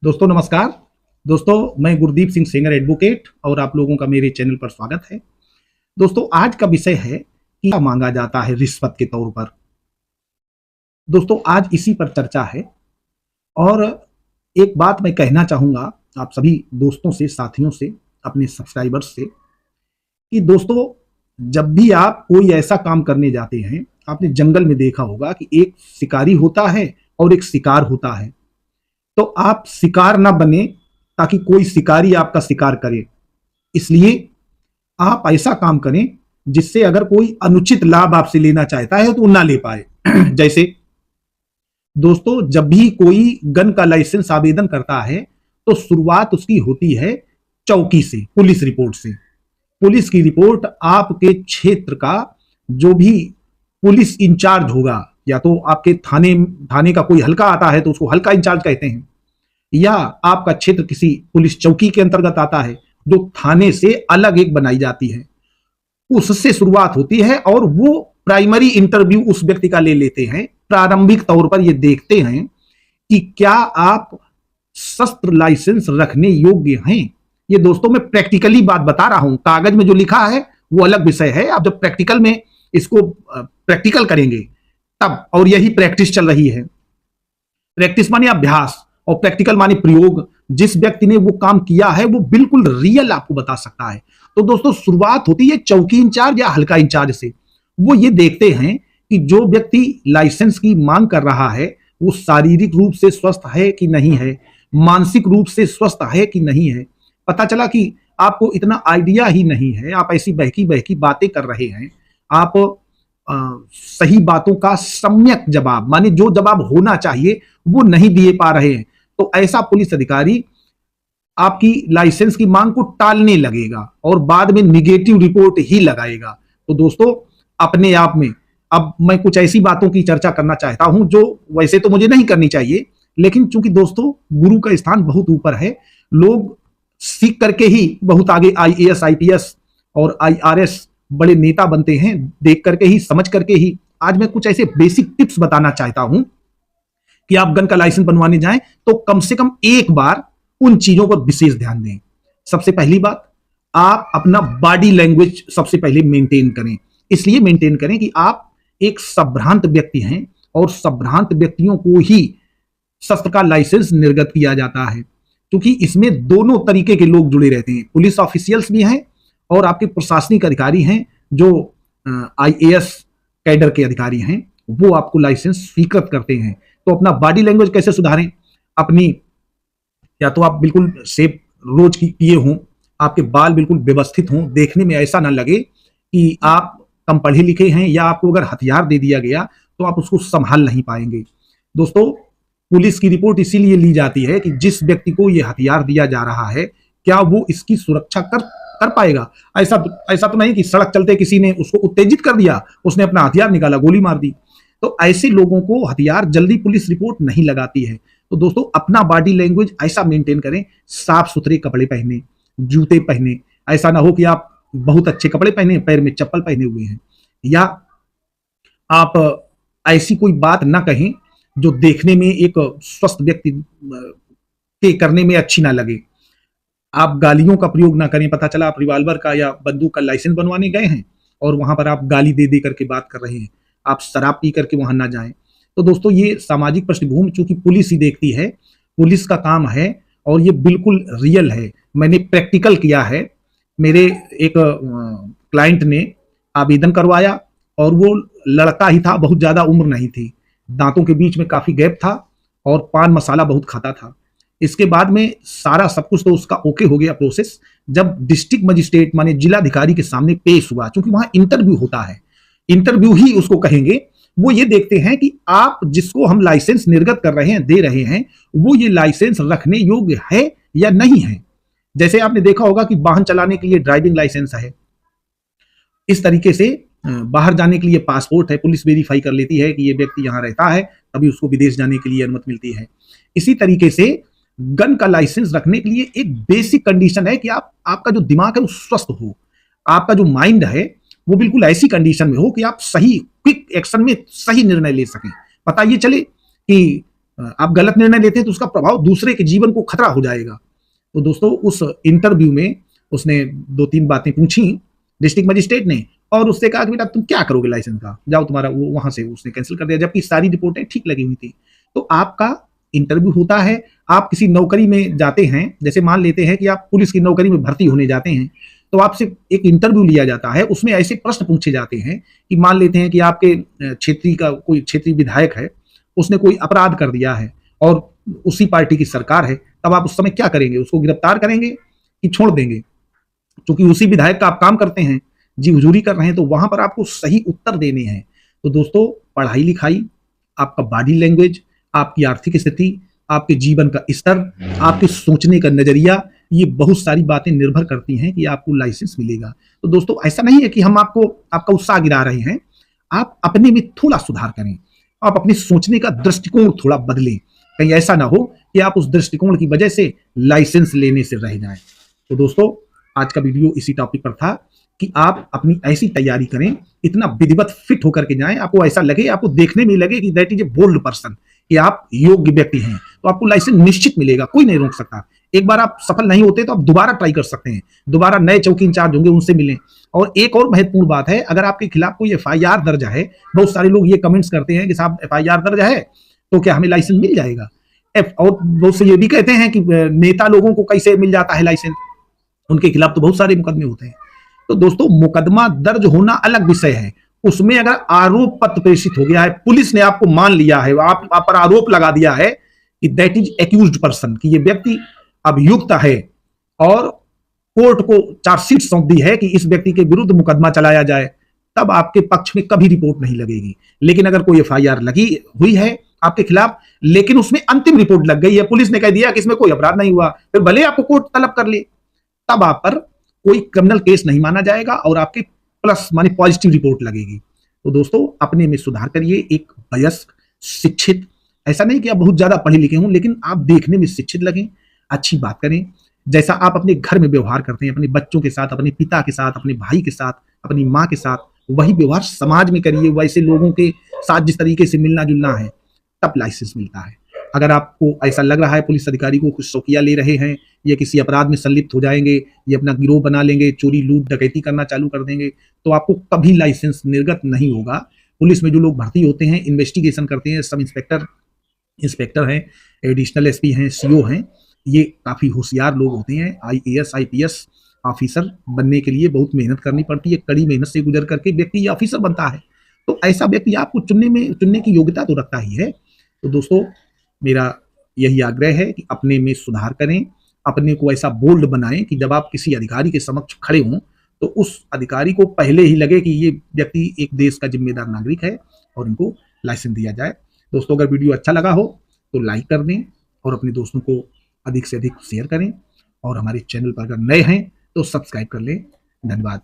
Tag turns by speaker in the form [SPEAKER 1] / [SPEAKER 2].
[SPEAKER 1] दोस्तों नमस्कार। दोस्तों मैं गुरदीप सिंह सेंगर एडवोकेट और आप लोगों का मेरे चैनल पर स्वागत है। दोस्तों आज का विषय है कि क्या मांगा जाता है रिश्वत के तौर पर। दोस्तों आज इसी पर चर्चा है और एक बात मैं कहना चाहूंगा आप सभी दोस्तों से, साथियों से, अपने सब्सक्राइबर्स से कि दोस्तों जब भी आप कोई ऐसा काम करने जाते हैं, आपने जंगल में देखा होगा कि एक शिकारी होता है और एक शिकार होता है। तो आप शिकार ना बने ताकि कोई शिकारी आपका शिकार करे, इसलिए आप ऐसा काम करें जिससे अगर कोई अनुचित लाभ आपसे लेना चाहता है तो ना ले पाए। जैसे दोस्तों जब भी कोई गन का लाइसेंस आवेदन करता है तो शुरुआत उसकी होती है चौकी से, पुलिस रिपोर्ट से। पुलिस की रिपोर्ट आपके क्षेत्र का जो भी पुलिस इंचार्ज होगा, या तो आपके थाने का कोई हल्का आता है तो उसको हल्का इंचार्ज कहते हैं, या आपका क्षेत्र किसी पुलिस चौकी के अंतर्गत आता है जो थाने से अलग एक बनाई जाती है, उससे शुरुआत होती है और वो प्राइमरी इंटरव्यू उस व्यक्ति का ले लेते हैं। प्रारंभिक तौर पर ये देखते हैं कि क्या आप शस्त्र लाइसेंस रखने योग्य हैं। ये दोस्तों मैं प्रैक्टिकली बात बता रहा हूं, कागज में जो लिखा है वो अलग विषय है। आप जब प्रैक्टिकल में इसको प्रैक्टिकल करेंगे तब, और यही प्रैक्टिस चल रही है। प्रैक्टिस माने अभ्यास और प्रैक्टिकल माने प्रयोग। जिस व्यक्ति ने वो काम किया है वो बिल्कुल रियल आपको बता सकता है। तो दोस्तों शुरुआत होती है चौकी इंचार्ज या हल्का इंचार्ज से। वो ये देखते हैं कि जो व्यक्ति लाइसेंस की मांग कर रहा है वो शारीरिक रूप से स्वस्थ है कि नहीं है, मानसिक रूप से स्वस्थ है कि नहीं है। पता चला कि आपको इतना आइडिया ही नहीं है, आप ऐसी बहकी बहकी बातें कर रहे हैं। आप सही बातों का सम्यक जवाब, माने जो जवाब होना चाहिए वो नहीं दिए पा रहे हैं, तो ऐसा पुलिस अधिकारी आपकी लाइसेंस की मांग को टालने लगेगा और बाद में निगेटिव रिपोर्ट ही लगाएगा। तो दोस्तों अपने आप में अब मैं कुछ ऐसी बातों की चर्चा करना चाहता हूं जो वैसे तो मुझे नहीं करनी चाहिए, लेकिन चूंकि दोस्तों गुरु का स्थान बहुत ऊपर है, लोग सीख करके ही बहुत आगे आईएएस, आईपीएस और आईआरएस बड़े नेता बनते हैं, देख करके ही, समझ करके ही। आज मैं कुछ ऐसे बेसिक टिप्स बताना चाहता हूं कि आप गन का लाइसेंस बनवाने जाएं तो कम से कम एक बार उन चीजों पर विशेष ध्यान दें। सबसे पहली बात, आप अपना बॉडी लैंग्वेज सबसे पहले मेंटेन करें। इसलिए मेंटेन करें कि आप एक संभ्रांत व्यक्ति हैं और संभ्रांत व्यक्तियों को ही शस्त्र का लाइसेंस निर्गत किया जाता है, क्योंकि इसमें दोनों तरीके के लोग जुड़े रहते हैं। पुलिस ऑफिशियल्स भी हैं और आपके प्रशासनिक अधिकारी हैं जो आईएएस कैडर के अधिकारी हैं, वो आपको लाइसेंस स्वीकृत करते हैं। तो अपना बॉडी लैंग्वेज कैसे सुधारें? अपनी, या तो आप बिल्कुल शेप रोज की किए हों, आपके बाल बिल्कुल व्यवस्थित हों, देखने में ऐसा ना लगे कि आप कम पढ़े लिखे हैं, या आपको अगर हथियार दे दिया गया तो आप उसको संभाल नहीं पाएंगे। दोस्तों पुलिस की रिपोर्ट इसीलिए ली जाती है कि जिस व्यक्ति को यह हथियार दिया जा रहा है क्या वो इसकी सुरक्षा कर पाएगा। ऐसा तो नहीं कि सड़क चलते किसी ने उसको उत्तेजित कर दिया, उसने अपना हथियार निकाला, गोली मार दी। तो ऐसे लोगों को हथियार जल्दी पुलिस रिपोर्ट नहीं लगाती है। तो दोस्तों अपना बॉडी लैंग्वेज ऐसा मेंटेन करें, साफ सुथरे कपड़े पहने, जूते पहने। ऐसा ना हो कि आप बहुत अच्छे कपड़े पहने, पैर में चप्पल पहने हुए हैं, या आप ऐसी कोई बात ना कहें जो देखने में एक स्वस्थ व्यक्ति के करने में अच्छी ना लगे। आप गालियों का प्रयोग ना करें। पता चला आप रिवॉल्वर का या बंदूक का लाइसेंस बनवाने गए हैं और वहां पर आप गाली दे दे करके बात कर रहे हैं, आप शराब पी करके वहां ना जाएं। तो दोस्तों ये सामाजिक पृष्ठभूमि चूंकि पुलिस ही देखती है, पुलिस का काम है और ये बिल्कुल रियल है। मैंने प्रैक्टिकल किया है। मेरे एक क्लाइंट ने आवेदन करवाया और वो लड़का ही था, बहुत ज्यादा उम्र नहीं थी, दांतों के बीच में काफी गैप था और पान मसाला बहुत खाता था। इसके बाद में सारा सब कुछ तो उसका ओके हो गया प्रोसेस। जब डिस्ट्रिक्ट मजिस्ट्रेट माने जिलाधिकारी के सामने पेश हुआ, क्योंकि वहां इंटरव्यू होता है, इंटरव्यू ही उसको कहेंगे, वो ये देखते हैं कि आप जिसको हम लाइसेंस निर्गत कर रहे हैं, दे रहे हैं, वो ये लाइसेंस रखने योग्य है या नहीं है। जैसे आपने देखा होगा कि वाहन चलाने के लिए ड्राइविंग लाइसेंस है, इस तरीके से बाहर जाने के लिए पासपोर्ट है, पुलिस वेरीफाई कर लेती है कि ये व्यक्ति यहां रहता है, तभी उसको विदेश जाने के लिए अनुमति मिलती है। इसी तरीके से गन का लाइसेंस रखने के लिए एक बेसिक कंडीशन है कि आपका जो दिमाग है वो स्वस्थ हो, आपका जो माइंड है वो बिल्कुल ऐसी कंडीशन में हो कि आप सही क्विक एक्शन में सही निर्णय ले सकें। पता ये चले कि आप गलत निर्णय लेते हैं तो उसका प्रभाव दूसरे के जीवन को खतरा हो जाएगा। तो दोस्तों उस इंटरव्यू में उसने 2-3 बातें पूछी डिस्ट्रिक्ट मजिस्ट्रेट ने, और उससे कहा कि बेटा तुम क्या करोगे लाइसेंस का, जाओ तुम्हारा वो, वहां से उसने कैंसिल कर दिया, जबकि सारी रिपोर्टें ठीक लगी हुई थी। तो आपका इंटरव्यू होता है, आप किसी नौकरी में जाते हैं, जैसे मान लेते हैं कि आप पुलिस की नौकरी में भर्ती होने जाते हैं, तो आपसे एक इंटरव्यू लिया जाता है, उसमें ऐसे प्रश्न पूछे जाते हैं कि मान लेते हैं कि आपके क्षेत्रीय का कोई क्षेत्रीय विधायक है, उसने कोई अपराध कर दिया है और उसी पार्टी की सरकार है, तब आप उस समय क्या करेंगे, उसको गिरफ्तार करेंगे कि छोड़ देंगे? क्योंकि उसी विधायक का आप काम करते हैं, जी हुजूरी कर रहे हैं, तो वहां पर आपको सही उत्तर देने हैं। तो दोस्तों पढ़ाई लिखाई, आपका बॉडी लैंग्वेज, आपकी आर्थिक स्थिति, आपके जीवन का स्तर, आपके सोचने का नजरिया, ये बहुत सारी बातें निर्भर करती हैं कि आपको लाइसेंस मिलेगा। तो दोस्तों ऐसा नहीं है कि हम आपको आपका उत्साह गिरा रहे हैं, आप अपने में थोड़ा सुधार करें, आप अपने सोचने का दृष्टिकोण थोड़ा बदलें, कहीं ऐसा ना हो कि आप उस दृष्टिकोण की वजह से लाइसेंस लेने से रह जाएं। तो दोस्तों आज का वीडियो इसी टॉपिक पर था कि आप अपनी ऐसी तैयारी करें, इतना विधिवत फिट होकर के जाएं, आपको ऐसा लगे, आपको देखने में लगे कि that is a bold person, कि आप योग्य व्यक्ति हैं, तो आपको लाइसेंस निश्चित मिलेगा, कोई नहीं रोक सकता। एक बार आप सफल नहीं होते तो आप दोबारा ट्राई कर सकते हैं, दोबारा नए चौकी इंचार्ज होंगे उनसे मिलें। और एक और महत्वपूर्ण बात है, अगर आपके खिलाफ कोई FIR दर्ज है, बहुत सारे लोग ये कमेंट्स करते हैं कि साहब FIR दर्ज है तो क्या हमें लाइसेंस मिल जाएगा? और बहुत से ये भी कहते हैं कि नेता लोगों को कैसे मिल जाता है लाइसेंस, उनके खिलाफ तो बहुत सारे मुकदमे होते हैं। तो दोस्तों मुकदमा दर्ज होना अलग विषय है, उसमें अगर आरोप पत्र प्रेषित हो गया है, पुलिस ने आपको मान लिया है, आप पर आरोप लगा दिया है कि दैट इज एक्यूज्ड पर्सन, कि ये व्यक्ति अभियुक्त है, और कोर्ट को चार्जशीट सौंप दी है कि इस व्यक्ति के विरुद्ध मुकदमा चलाया जाए, तब आपके पक्ष में कभी रिपोर्ट नहीं लगेगी। लेकिन अगर कोई FIR लगी हुई है आपके खिलाफ, लेकिन उसमें अंतिम रिपोर्ट लग गई है, पुलिस ने कह दिया कि इसमें कोई अपराध नहीं हुआ, फिर भले आपको कोर्ट तलब कर ले, तब आप पर कोई क्रिमिनल केस नहीं माना जाएगा और आपके प्लस माने पॉजिटिव रिपोर्ट लगेगी। तो दोस्तों अपने में सुधार करिए, एक वयस्क शिक्षित, ऐसा नहीं कि आप बहुत ज्यादा पढ़े लिखे हों, लेकिन आप देखने में शिक्षित लगें, अच्छी बात करें, जैसा आप अपने घर में व्यवहार करते हैं, अपने बच्चों के साथ, अपने पिता के साथ, अपने भाई के साथ, अपनी माँ के साथ, वही व्यवहार समाज में करिए, वैसे लोगों के साथ जिस तरीके से मिलना जुलना है, तब लाइसेंस मिलता है। अगर आपको ऐसा लग रहा है पुलिस अधिकारी को कुछ शौकिया ले रहे हैं, ये किसी अपराध में संलिप्त हो जाएंगे, ये अपना गिरोह बना लेंगे, चोरी लूट डकैती करना चालू कर देंगे, तो आपको कभी लाइसेंस निर्गत नहीं होगा। पुलिस में जो लोग भर्ती होते हैं, इन्वेस्टिगेशन करते हैं, सब इंस्पेक्टर हैं, एडिशनल SP हैं, CO हैं, ये काफी होशियार लोग होते हैं। IAS IPS ऑफिसर बनने के लिए बहुत मेहनत करनी पड़ती है, कड़ी मेहनत से गुजर करके व्यक्ति ऑफिसर बनता है, तो ऐसा व्यक्ति आपको चुनने की योग्यता तो रखता ही है। तो दोस्तों मेरा यही आग्रह है कि अपने में सुधार करें, अपने को ऐसा बोल्ड बनाएं कि जब आप किसी अधिकारी के समक्ष खड़े हों तो उस अधिकारी को पहले ही लगे कि ये व्यक्ति एक देश का जिम्मेदार नागरिक है और इनको लाइसेंस दिया जाए। दोस्तों अगर वीडियो अच्छा लगा हो तो लाइक कर दें और अपने दोस्तों को अधिक से अधिक शेयर करें, और हमारे चैनल पर अगर नए हैं तो सब्सक्राइब कर लें। धन्यवाद।